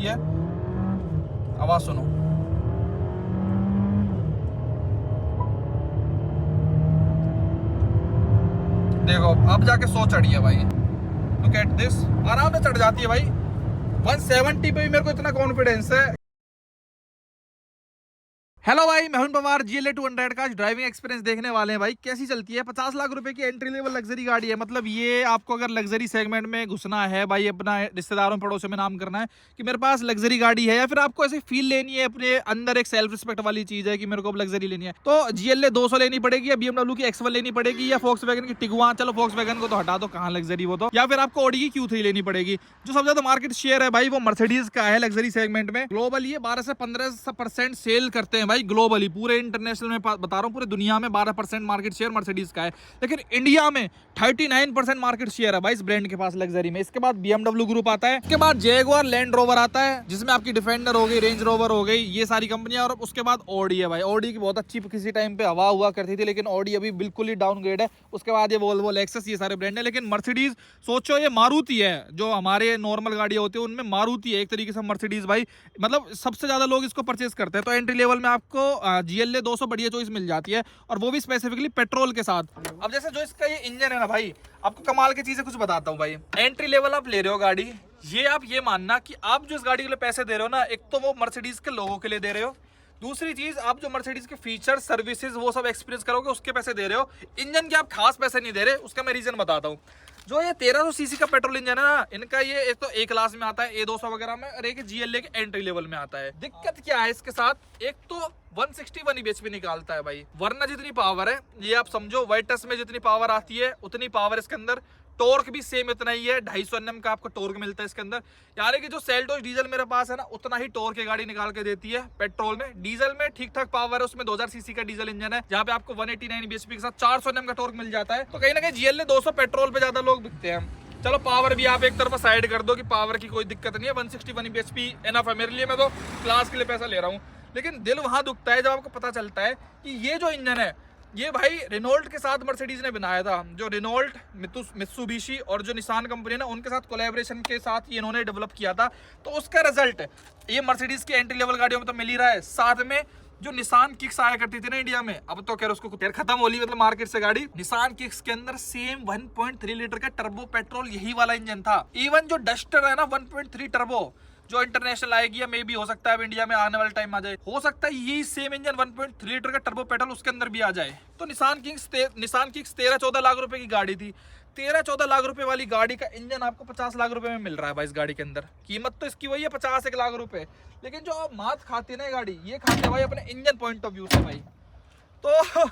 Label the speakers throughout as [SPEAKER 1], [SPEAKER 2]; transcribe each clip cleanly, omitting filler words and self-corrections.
[SPEAKER 1] है, आवाज सुनो। देखो अब जाके 100 चढ़ी है भाई। लुक एट दिस, आराम से चढ़ जाती है भाई। 170 पे भी मेरे को इतना कॉन्फिडेंस है। हेलो भाई, मैं हूं पवार। GLA 200 का ड्राइविंग एक्सपीरियंस देखने वाले हैं भाई। कैसी चलती है? 50 लाख रुपए की एंट्री लेवल लग्जरी गाड़ी है। मतलब ये आपको अगर लग्जरी सेगमेंट में घुसना है भाई, अपना रिश्तेदारों पड़ोसियों में नाम करना है कि मेरे पास लग्जरी गाड़ी है, या फिर आपको ऐसे फील लेनी है, अपने अंदर एक सेल्फ रिस्पेक्ट वाली चीज है कि मेरे को अब लग्जरी लेनी है, तो GLA 200 लेनी पड़ेगी, या BMW की X1 लेनी पड़ेगी, या Volkswagen की टिगुआन। चलो Volkswagen को तो हटा दो, कहाँ लग्जरी वो तो। या फिर आपको Audi की Q3 लेनी पड़ेगी। जो सबसे ज्यादा मार्केट शेयर है भाई वो मर्सिडीज का है लग्जरी सेगमेंट में। ग्लोबल ये 12 से 15% सेल करते हैं भाई ग्लोबली। पूरे इंटरनेशनल में बता रहा हूँ, पूरे दुनिया में 12% मार्केट शेयर मर्सिडीज का है, लेकिन इंडिया में 39% मार्केट शेयर है भाई इस ब्रांड के पास लग्जरी में। इसके बाद BMW ग्रुप आता है, इसके बाद जैगुआर लैंड रोवर आता है, जिसमें आपकी डिफेंडर हो गई, रेंज रोवर हो गई, ये सारी कंपनियां। और उसके बाद Audi है भाई। Audi की बहुत अच्छी किसी टाइम पे हवा हुआ करती थी, लेकिन Audi अभी बिल्कुल ही डाउनग्रेड है। उसके बाद ये Volvo, Lexus, ये सारे ब्रांड है। लेकिन मर्सिडीज सोचो, ये मारुति है, जो हमारे नॉर्मल गाड़ियां होती है उनमें मारुति है एक तरीके से मर्सिडीज भाई। मतलब सबसे ज्यादा लोग इसको परचेज करते हैं। तो एंट्री लेवल में आपको GLA 200 बढ़िया चॉइस मिल जाती है, और वो भी स्पेसिफिकली पेट्रोल के साथ। अब जैसे जो इसका ये इंजन है ना भाई, आपको कमाल की चीजें कुछ बताता हूँ भाई। एंट्री लेवल आप ले रहे हो गाड़ी, ये आप ये मानना कि आप जो इस गाड़ी के लिए पैसे दे रहे हो ना, एक तो वो मर्सिडीज के लोगों के लिए दे रहे हो, दूसरी चीज आप जो मर्सिडीज के फीचर, सर्विसेज, वो सब एक्सपीरियंस करोगे, उसके पैसे दे रहे हो। इंजन के आप खास पैसे नहीं दे रहे। उसका मैं रीजन बताता हूँ। जो ये 1300 सीसी का पेट्रोल इंजन है ना, इनका ये एक तो A क्लास में आता है, A200 वगैरह में, और एक GLA के एंट्री लेवल में आता है। दिक्कत क्या है इसके साथ? एक तो 161 bhp निकालता है भाई, वरना जितनी पावर है ये आप समझो, वाइटस में जितनी पावर आती है उतनी पावर इसके अंदर। टॉर्क भी सेम इतना ही है, 250 Nm का आपको टॉर्क मिलता है इसके अंदर। यानी कि जो सेल्टोस डीजल मेरे पास है ना, उतना ही टॉर्क की गाड़ी निकाल के देती है पेट्रोल में। डीजल में ठीक ठाक पावर है, उसमें 2000 सीसी का डीजल इंजन है, जहाँ पे आपको 189 bhp के साथ 400 Nm का टॉर्क मिल जाता है। तो कहीं ना कहीं GLA 200 पेट्रोल पे ज्यादा लोग बिकते हैं। चलो पावर भी आप एक तरफ साइड कर दो कि पावर की कोई दिक्कत नहीं है, 161 bhp एनफ है मेरे लिए। मैं तो क्लास के लिए पैसा ले रहा हूँ। लेकिन दिल वहां दुखता है जब आपको पता चलता है कि ये जो इंजन है, ये भाई रेनॉल्ट के साथ मर्सिडीज ने बनाया था। जो रेनॉल्ट, मित्सुबिशी और जो निसान कंपनी है ना, उनके साथ कोलैबोरेशन के साथ ये इन्होंने डेवलप किया था। तो उसका रिजल्ट ये मर्सिडीज की एंट्री लेवल गाड़ियों में तो मिल ही रहा है। साथ में जो निसान किक्स आया करती थी ना इंडिया में, अब तो खैर उसको खत्म हो ली, मतलब मार्केट से गाड़ी। निसान किक्स के अंदर सेम 1.3 लीटर का टर्बो पेट्रोल यही वाला इंजन था। इवन जो डस्टर है ना 1.3 टर्बो, जो इंटरनेशनल आएगी, या मे भी हो सकता है अब इंडिया में आने वाले टाइम आ जाए, हो सकता है यही सेम इंजन 1.3 लीटर का टर्बो पेट्रोल उसके अंदर भी आ जाए। तो निसान किक्स 13-14 लाख रुपए की गाड़ी थी। 13-14 लाख रुपए वाली गाड़ी का इंजन आपको 50 लाख रुपए में मिल रहा है भाई इस गाड़ी के अंदर। कीमत तो इसकी वही है 50 लाख रुपए, लेकिन जो मात खाती है ना गाड़ी, ये खाते हैं भाई अपने इंजन पॉइंट ऑफ व्यू से भाई। तो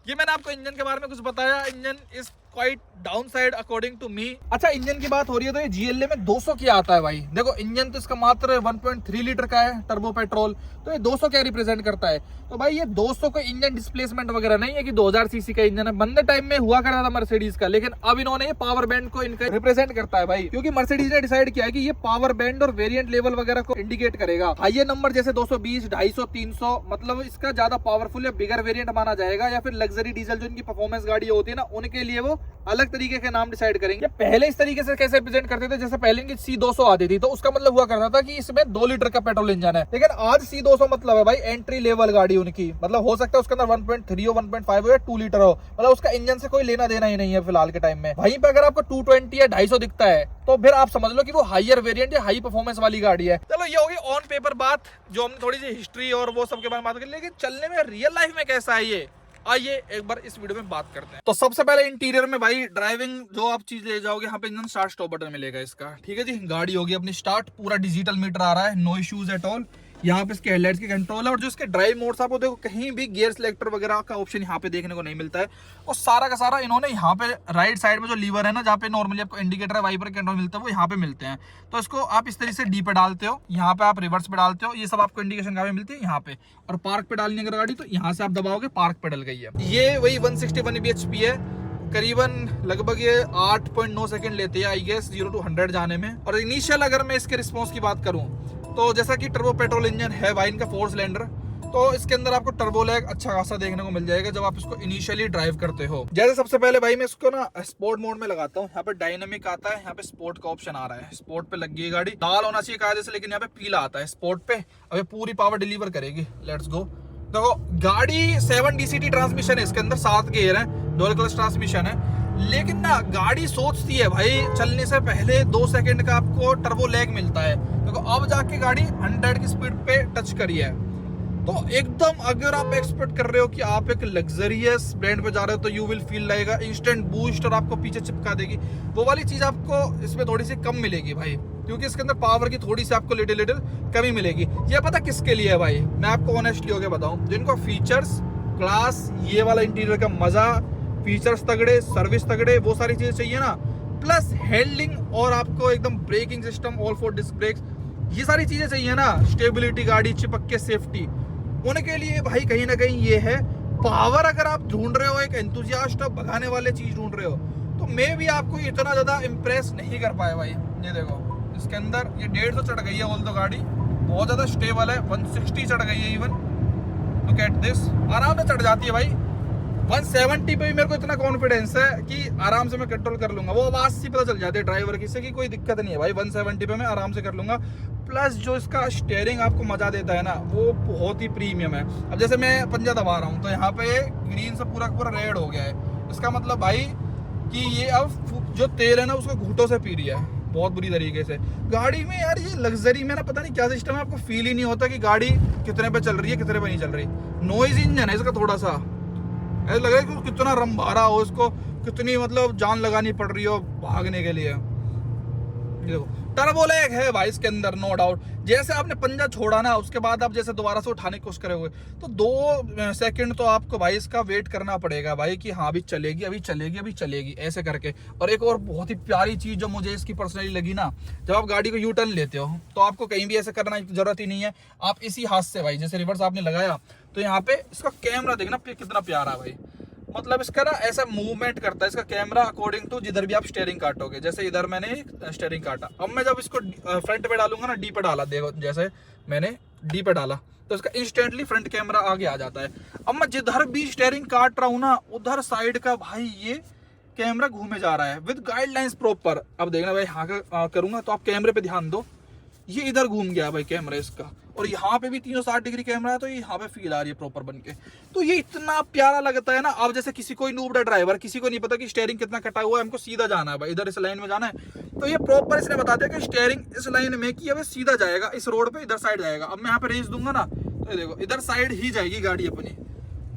[SPEAKER 1] ये मैंने आपको इंजन के बारे में कुछ बताया। Engine is quite down side according to me. अच्छा, इंजन की बात हो रही है तो ये GLA में 200 क्या आता है भाई। देखो इंजन तो इसका मात्र 1.3 लीटर का है टर्बो पेट्रोल, तो ये 200 क्या रिप्रेजेंट करता है? तो भाई ये 200 का इंजन डिस्प्लेसमेंट वगैरह नहीं है कि 2000 सीसी का इंजन है। बंदे टाइम में हुआ करता था मर्सिडीज का, लेकिन अब इन्होंने ये पावर बैंड को इनका रिप्रेजेंट करता है भाई, क्योंकि मर्सिडीज ने डिसाइड किया है कि ये पावर बैंड और वेरिएंट लेवल वगैरह को इंडिकेट करेगा। हाइयर नंबर जैसे 220, 250, 300, मतलब इसका ज्यादा पावरफुल या बिगर वेरिएंट माना जाएगा, या फिर लग्जरी डीजल जो इनकी परफॉर्मेंस गाड़ी होती है ना, उनके लिए वो अलग तरीके के नाम डिसाइड करेंगे। पहले इस तरीके से कैसे रिप्रेजेंट करते थे, जैसे पहले इनकी C200 आती थी, तो उसका मतलब हुआ करता था कि इसमें 2 लीटर का पेट्रोल इंजन है। लेकिन आज C200 मतलब है भाई एंट्री लेवल गाड़ी उनकी, मतलब हो सकता है उसके अंदर 1.3 हो, 1.5 हो या 2 लीटर हो, मतलब उसका इंजन से कोई लेना देना ही नहीं है फिलहाल के टाइम में। वहीं पे अगर आपको 220 या 250 दिखता है, तो फिर आप समझ लो कि वो हाइयर वेरिएंट या हाई परफॉर्मेंस वाली गाड़ी है। चलो ये होगी ऑन पेपर बात, जो हमने थोड़ी सी हिस्ट्री और वो सब के बारे में बात करी, लेकिन चलने में रियल लाइफ में कैसा है ये, आइए एक बार इस वीडियो में बात करते हैं। तो सबसे पहले इंटीरियर में भाई ड्राइविंग जो आप चीज ले जाओगे, यहाँ पे इंजन स्टार्ट स्टॉप बटन मिलेगा इसका, ठीक है जी। गाड़ी होगी अपनी स्टार्ट, पूरा डिजिटल मीटर आ रहा है, नो इश्यूज एट ऑल। यहाँ पे इसके हेडलाइट्स के कंट्रोल है, और जो इसके ड्राइव मोड्स आपको देखो कहीं भी गियर सिलेक्टर वगैरह का ऑप्शन यहाँ पे देखने को नहीं मिलता है। और सारा का सारा इन्होंने यहाँ पे राइट साइड में जो लीवर है ना, जहाँ पे नॉर्मली आपको इंडिकेटर वाइपर कंट्रोल मिलता है, वो यहाँ पे मिलते हैं। तो इसको आप इस तरीके से डी पे डालते हो, यहाँ पे आप रिवर्स पे डालते हो, ये सब आपको इंडिकेशन कहाँ पे मिलती है, यहाँ पे। और पार्क पे डालनी अगर गाड़ी, तो यहाँ से आप दबाओगे, पार्क पे डल गई है। ये वही 161 bhp है, करीबन लगभग ये 8.9 सेकंड लेते हैं आई गेस 0 to 100 जाने में। और इनिशियल अगर मैं इसके रिस्पॉन्स की बात करूं, तो जैसा कि टर्बो पेट्रोल इंजन है भाई इनका 4 सिलेंडर, तो इसके अंदर आपको टर्बो लैग अच्छा खासा देखने को मिल जाएगा जब आप इसको इनिशियली ड्राइव करते हो। जैसे सबसे पहले भाई मैं इसको ना स्पोर्ट मोड में लगाता हूँ। यहाँ पे डायनामिक आता है, यहाँ पे स्पोर्ट का ऑप्शन आ रहा है। स्पोर्ट पे लग गई गाड़ी, लाल होना चाहिए कायदे से, लेकिन यहाँ पे पीला आता है स्पोर्ट पे। अब ये पूरी पावर डिलीवर करेगी। Let's go. देखो गाड़ी 7 DCT ट्रांसमिशन है, इसके अंदर 7 गियर है, डुअल क्लच ट्रांसमिशन है। लेकिन ना गाड़ी सोचती है भाई चलने से पहले 2 सेकंड का आपको टर्बो लैग मिलता है। देखो अब जाके गाड़ी 100 की स्पीड पे टच करी है। तो एकदम अगर आप एक्सपेक्ट कर रहे हो कि आप एक लग्जरियस ब्रांड पे जा रहे हो तो you will feel like instant boost और आपको पीछे चिपका देगी, वो वाली चीज आपको इसमें थोड़ी सी कम मिलेगी भाई, क्योंकि इसके अंदर पावर की थोड़ी सी आपको लिटिल कमी मिलेगी। ये पता किसके लिए है भाई, मैं आपको ऑनेस्टली होके बताऊं, जिनको फीचर्स क्लास, ये वाला इंटीरियर का मजा, फीचर्स तगड़े, सर्विस तगड़े, वो सारी चीजें चाहिए ना, प्लस हैंडलिंग और आपको एकदम braking system, all 4 disc brakes, ये सारी चीजें चाहिए ना, स्टेबिलिटी, गाड़ी चिपक के सेफ्टी, उनके लिए भाई कहीं ना कहीं ये है। पावर अगर आप ढूंढ रहे हो, एक एंथुसियास्ट भगाने वाले चीज ढूंढ रहे हो, तो मैं भी आपको इतना ज्यादा इंप्रेस नहीं कर पाया भाई। ये देखो इसके अंदर ये 150 चढ़ गई है बोल तो गाड़ी बहुत ज्यादा स्टेबल है, 160 चढ़ गई है इवन, लुक एट दिस, आराम से चढ़ जाती है भाई। 170 पे भी मेरे को इतना कॉन्फिडेंस है कि आराम से मैं कंट्रोल कर लूंगा, वो आवाज से पता चल जाती है ड्राइवर की से कि कोई दिक्कत नहीं है भाई, 170 पे मैं आराम से कर लूंगा। प्लस जो इसका स्टीयरिंग आपको मजा देता है ना, वो बहुत ही प्रीमियम है। अब जैसे मैं पंजा दबा रहा हूँ तो यहाँ पे ग्रीन से पूरा पूरा रेड हो गया है, इसका मतलब भाई कि ये अब जो तेल है ना उसको घूंटों से पी रही है बहुत बुरी तरीके से। गाड़ी में यार ये लग्जरी में ना पता नहीं क्या सिस्टम है, आपको फील ही नहीं होता कि गाड़ी कितने पे चल रही है कितने पे नहीं चल रही। नॉइज इंजन है इसका, थोड़ा सा ऐसा लग रहा है कि कितना रंभारा हो, इसको कितनी मतलब जान लगानी पड़ रही हो भागने के लिए। देखो टर्बो लैग है भाई इसके अंदर, नो डाउट। जैसे आपने पंजा छोड़ा ना, उसके बाद आप जैसे दोबारा से उठाने की कोशिश करोगे तो 2 सेकंड तो आपको भाई इसका वेट करना पड़ेगा भाई कि हाँ अभी चलेगी अभी चलेगी अभी चलेगी ऐसे करके। और एक और बहुत ही प्यारी चीज जो मुझे इसकी पर्सनली लगी ना, जब आप गाड़ी को यू टर्न लेते हो तो आपको कहीं भी ऐसे करना की जरूरत ही नहीं है, आप इसी हाथ से भाई जैसे रिवर्स आपने लगाया तो यहाँ पे इसका कैमरा देखना कितना प्यारा है भाई, मतलब इसका ना ऐसा मूवमेंट करता है इसका कैमरा अकॉर्डिंग टू जिधर भी आप स्टीयरिंग काटोगे। जैसे इधर मैंने स्टीयरिंग काटा, अब मैं जब इसको फ्रंट पे डालूंगा ना, डी पे डाला, देखो जैसे मैंने डी पे डाला तो इसका इंस्टेंटली फ्रंट कैमरा आगे आ जाता है। अब मैं जिधर भी स्टीयरिंग काट रहा हूँ ना, उधर साइड का भाई ये कैमरा घूमे जा रहा है विद गाइडलाइंस प्रॉपर। अब देखना भाई हाँ करूंगा तो आप कैमरे पे ध्यान दो, ये इधर घूम गया भाई कैमरा इसका, और यहाँ पे भी 360 डिग्री कैमरा है तो ये यहाँ पे फील आ रही है प्रॉपर बनके। तो ये इतना प्यारा लगता है ना। अब जैसे किसी कोई नूबड़ा ड्राइवर, किसी को नहीं पता कि स्टीयरिंग कितना कटा हुआ है, हमको सीधा जाना है भाई, इधर इस लाइन में जाना है, तो ये प्रॉपर इसने बता दिया कि स्टीयरिंग इस लाइन में कि अब सीधा जाएगा, इस रोड पे इधर साइड जाएगा। अब मैं यहाँ पे रेस दूंगा ना तो ये देखो इधर साइड ही जाएगी गाड़ी अपनी।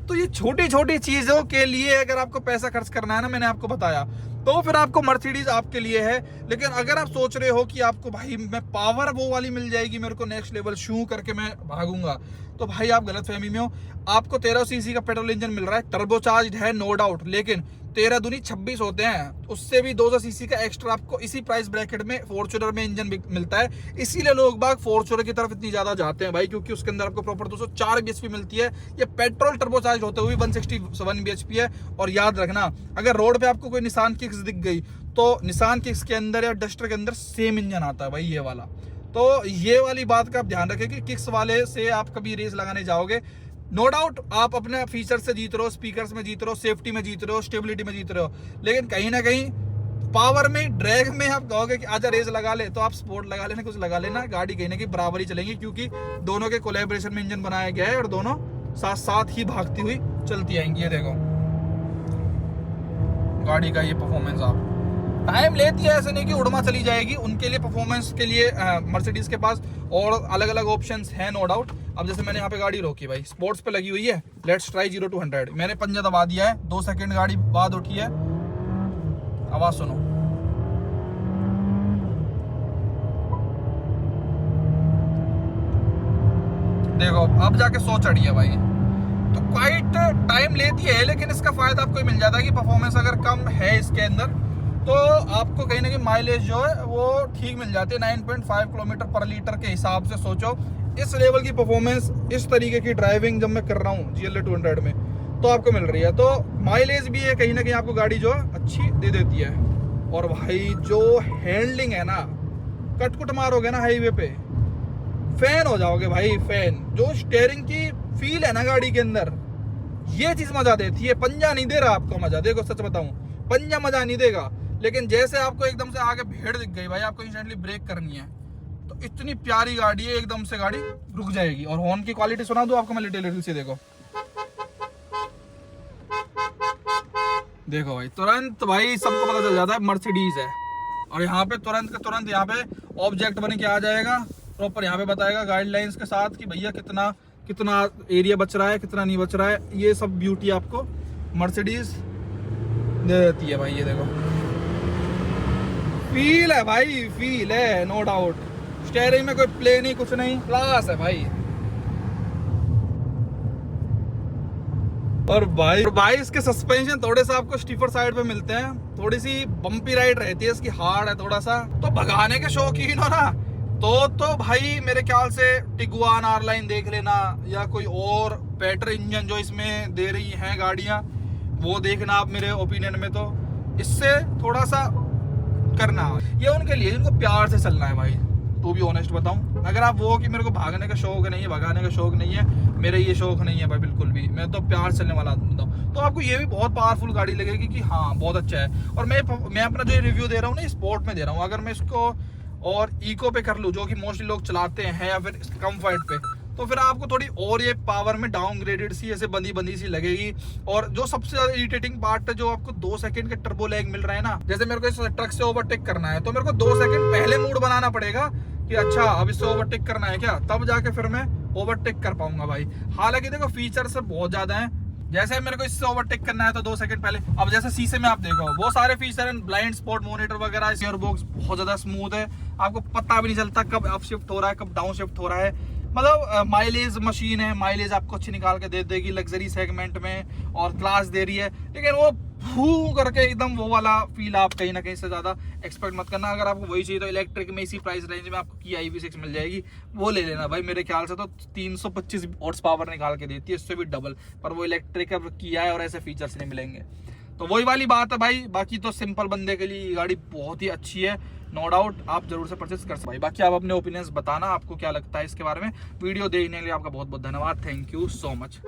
[SPEAKER 1] तो ये छोटी छोटी चीजों के लिए अगर आपको पैसा खर्च करना है ना, मैंने आपको बताया, तो फिर आपको मर्सिडीज आपके लिए है। लेकिन अगर आप सोच रहे हो कि आपको भाई मैं पावर वो वाली मिल जाएगी, मेरे को नेक्स्ट लेवल शू करके मैं भागूंगा, तो भाई आप गलत फहमी में हो। आपको 1300 सीसी का पेट्रोल इंजन मिल रहा है, टर्बोचार्ज्ड है नो डाउट, लेकिन 13 दूनी 26 होते हैं, उससे भी 200 सीसी का एक्स्ट्रा आपको इसी प्राइस ब्रैकेट में फॉर्च्यूनर में इंजन मिलता है। इसीलिए लोग बाग फॉर्च्यूनर की तरफ इतनी ज्यादा जाते हैं भाई, क्योंकि उसके अंदर आपको प्रॉपर 204 bhp मिलती है। ये पेट्रोल टर्बोचार्ज होते हुए 161 bhp है। और याद रखना, अगर रोड पे आपको कोई निसान किक्स दिख गई तो निसान किक्स के अंदर या डस्टर के अंदर सेम इंजन आता है भाई ये वाला। तो ये वाली बात का आप ध्यान रखें कि किक्स वाले से आप कभी रेस लगाने जाओगे, नो डाउट आप अपने फीचर से जीत रहे हो, स्पीकर्स में जीत रहे हो, सेफ्टी में जीत रहे हो, स्टेबिलिटी में जीत रहे हो, लेकिन कहीं ना कहीं पावर में, ड्रैग में आप कहोगे कि आजा रेस लगा ले, तो आप स्पोर्ट लगा लेना, कुछ लगा लेना, गाड़ी कहीं ना कहीं बराबर ही चलेंगी, क्योंकि दोनों के कोलैबोरेशन में इंजन बनाया गया है और दोनों साथ साथ ही भागती हुई चलती आएंगी। ये देखो गाड़ी का ये परफॉर्मेंस, आप टाइम लेती है, ऐसे नहीं कि उड़मा चली जाएगी। उनके लिए परफॉर्मेंस के लिए मर्सिडीज के पास और अलग अलग ऑप्शंस हैं नो डाउट। अब जैसे मैंने यहाँ पे गाड़ी रोकी भाई, स्पोर्ट्स पे लगी हुई है, लेट्स ट्राई 0 to 100। मैंने पंजा दबा दिया है, 2 सेकंड गाड़ी बाद उठी है, आवाज सुनो, देखो अब जाके 100 चढ़ी है भाई। तो क्वाइट टाइम लेती है, लेकिन इसका फायदा आपको मिल जाता है कि परफॉर्मेंस अगर कम है इसके अंदर तो आपको कहीं ना कहीं माइलेज जो है वो ठीक मिल जाती है। 9.5 किलोमीटर पर लीटर के हिसाब से सोचो, इस लेवल की परफॉर्मेंस, इस तरीके की ड्राइविंग जब मैं कर रहा हूँ GLA 200 में तो आपको मिल रही है। तो माइलेज भी है, कहीं ना कहीं आपको गाड़ी जो है अच्छी दे देती है। और भाई जो हैंडलिंग है ना, कटकुट मारोगे ना हाईवे पे, फैन हो जाओगे भाई, फैन। जो स्टीयरिंग की फील है ना गाड़ी के अंदर, ये चीज मजा देती है। पंजा नहीं दे रहा आपको मजा, देखो सच बताऊं, पंजा मजा नहीं देगा। लेकिन जैसे आपको एकदम से आगे भीड़ दिख गई भाई, आपको इंस्टेंटली ब्रेक करनी है, तो इतनी प्यारी गाड़ी है, एकदम से गाड़ी रुक जाएगी। और हॉर्न की क्वालिटी सुना दूं आपको मैं लिटिल से, देखो देखो भाई, तुरंत भाई सबको पता चल जाता है मर्सिडीज है। और यहाँ पे तुरंत के तुरंत यहाँ पे ऑब्जेक्ट बन के आ जाएगा, प्रॉपर यहाँ पे बताएगा गाइडलाइंस के साथ कि भैया कितना कितना एरिया बच रहा है, कितना नहीं बच रहा है। ये सब ब्यूटी आपको मर्सिडीज दे देती है भाई। ये देखो फील है भाई, फील है नो डाउट। स्टीयरिंग में कोई प्ले नहीं, कुछ नहीं, क्लास है भाई। और भाई इसके सस्पेंशन थोड़े से आपको स्टीफर साइड पे मिलते हैं, थोड़ी सी बम्पी राइड रहती है इसकी, हार्ड है थोड़ा सा। तो भगाने के शौकीन हो ना, तो भाई मेरे ख्याल से टिगुआन R-Line देख लेना, या कोई और बेटर इंजन जो इसमें दे रही हैं गाड़ियां, वो देखना आप मेरे ओपिनियन में। तो इससे थोड़ा सा करना, ये उनके लिए जिनको प्यार से चलना है भाई। तो भी ऑनेस्ट बताऊं, अगर आप वो कि मेरे को भागने का शौक नहीं है, भगाने का शौक नहीं है, मेरे ये शौक नहीं है भाई बिल्कुल भी, मैं तो प्यार चलने वाला आदमी हूं, तो आपको ये भी बहुत पावरफुल गाड़ी लगेगी कि हाँ बहुत अच्छा है। और मैं अपना जो रिव्यू दे रहा हूँ ना, स्पोर्ट में दे रहा हूँ। अगर मैं इसको और इको पे कर लूँ, जो कि मोस्टली लोग चलाते हैं, या फिर कम्फर्ट पे, तो फिर आपको थोड़ी और ये पावर में डाउनग्रेडेड सी, ऐसे बंदी सी लगेगी। और जो सबसे ज्यादा इरिटेटिंग पार्ट है, जो आपको 2 सेकंड के टर्बो लैग मिल रहा है ना, जैसे मेरे को इस ट्रक से ओवरटेक करना है, तो मेरे को 2 सेकंड पहले मूड बनाना पड़ेगा कि अच्छा अब इससे ओवरटेक करना है क्या, तब जाके फिर मैं ओवरटेक कर पाऊंगा भाई। हालांकि देखो फीचर्स बहुत ज्यादा हैं, जैसे मेरे को इससे ओवरटेक करना है तो 2 सेकंड पहले। अब जैसे शीशे में आप देखो, वो सारे फीचर हैं, ब्लाइंड स्पॉट मॉनिटर वगैरह, गियर बॉक्स बहुत ज्यादा स्मूथ है, आपको पता भी नहीं चलता कब अप शिफ्ट हो रहा है, कब डाउन शिफ्ट हो रहा है। मतलब माइलेज मशीन है, माइलेज आपको अच्छी निकाल के दे देगी लग्जरी सेगमेंट में, और क्लास दे रही है। लेकिन वो फू करके एकदम वो वाला फील आप कहीं ना कहीं से ज्यादा एक्सपेक्ट मत करना। अगर आपको वही चाहिए तो इलेक्ट्रिक में इसी प्राइस रेंज में आपको Kia EV6 मिल जाएगी, वो ले लेना भाई। मेरे ख्याल से तो 325 हॉर्स पावर निकाल के देती है, इससे भी डबल, पर वो इलेक्ट्रिक किया है और ऐसे फीचर्स नहीं मिलेंगे। तो वही वाली बात है भाई। बाकी तो सिंपल बंदे के लिए गाड़ी बहुत ही अच्छी है, नो डाउट, आप जरूर से परचेस कर सकते भाई। बाकी आप अपने ओपिनियंस बताना, आपको क्या लगता है इसके बारे में। वीडियो देखने के लिए आपका बहुत बहुत धन्यवाद, थैंक यू सो मच।